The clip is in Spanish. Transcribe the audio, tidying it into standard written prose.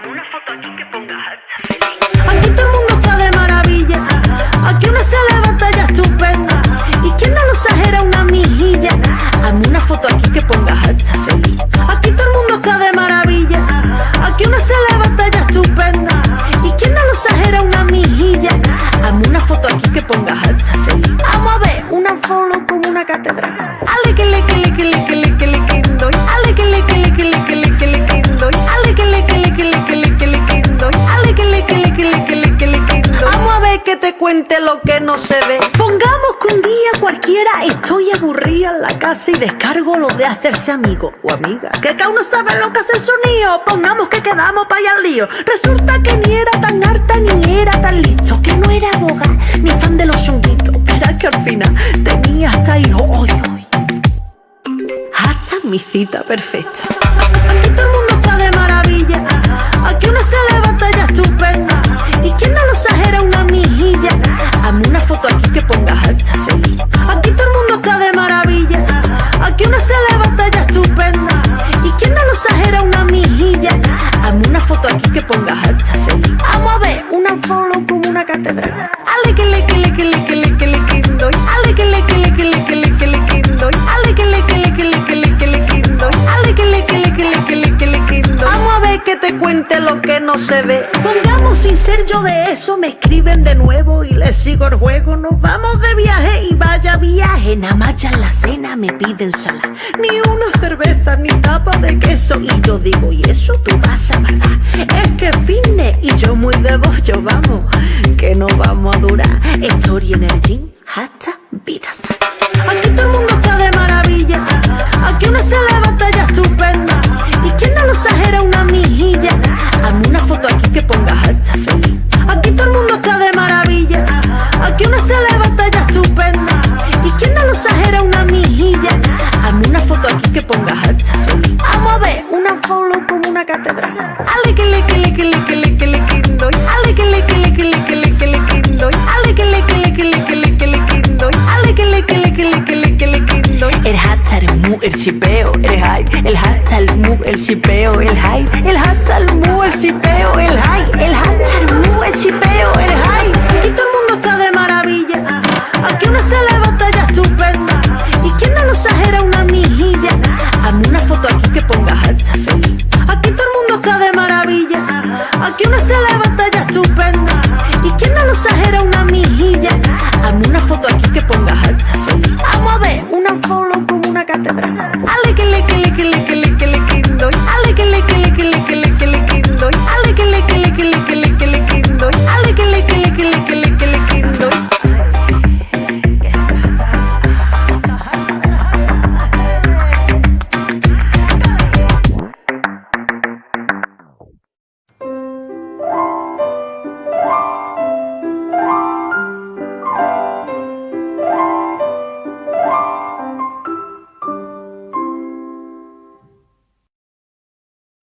una foto aquí que ponga hashtag feliz. Aquí todo el mundo está de maravilla. Aquí una se levanta ya estupenda. ¿Y quién no lo exagera una mijilla? Hazme una foto aquí que ponga hashtag feliz. Aquí todo el mundo está de maravilla. Aquí una se levanta ya estupenda. ¿Y quién no lo exagera una mijilla? Hazme una foto aquí que ponga hashtag feliz. Vamos a ver, una follow como una catedral. Ale que le que le que le que le que le que doy. Ale que le que le que le que le que le que doy. Ale que le que le que le que le que le que doy. Ale que le que le que le que le que le que doy. Vamos a ver que te cuente lo que no se ve. Pongamos que un día cualquiera estoy aburrida en la casa y descargo lo de hacerse amigo o amiga. Que cada uno sabe lo que hace el sonido. Pongamos que quedamos pa' allá al lío. Resulta que ni era tan harta ni era tan listo. Que no era abogada ni fan de los chunguitos. Pero es que al final tenía hasta hijo. Hoy. Hasta mi cita perfecta. Aquí todo el mundo está de maravilla. Aquí una se levanta ya estupenda. ¿Y quién no lo exagera una mijilla? Hazme una foto aquí que ponga hashtag feliz. Aquí todo el mundo está de maravilla. Aquí una se levanta ya estupenda. ¿Y quién no lo exagera una mijilla? Hazme una foto aquí que ponga hashtag feliz. Vamos a ver, una follow como una catedral. Ale que le que le que le que le que le que doy. Ale que le que le que le que le que le que doy. Ale que le que le que le que le que le que doy. Ale que le que le que le que le que le que doy. Vamos a ver que te cuente lo que no se ve. Pongamos sin ser yo de eso, me escriben de nuevo y les sigo el juego. Nos vamos de viaje y vaya viaje. Nada más ya en la cena me piden sala. Ni una cerveza ni tapa de queso. Y yo digo, ¿y eso tu casa, verdad? Es que fitness y yo muy de bollo, vamos, que no vamos a durar. Story en el gym, hasta vidas. Aquí todo el mundo está de maravilla. Aquí una se levanta ya estupenda. ¿Y quién no lo exagera una mijilla? Hazme una foto aquí que ponga hashtag feliz. Aquí todo el mundo está de maravilla. Aquí una se levanta ya estupenda. ¿Y quién no lo exagera una mijilla? Hazme una foto aquí que ponga hashtag feliz. Vamos a ver, una follow como una catedral. Ale que le que le que le que le que le que doy. Ale que le que le que le que le que le que doy. Ale que le que le que le que le que le que doy. Ale que le que le que le que le que le que doy. El hashtag el mu, el shipeo, el hype. El hashtag el mu, el shipeo, el hype. El hashtag el mu, el shipeo, el hype. El hashtag el mu, el shipeo, el hype.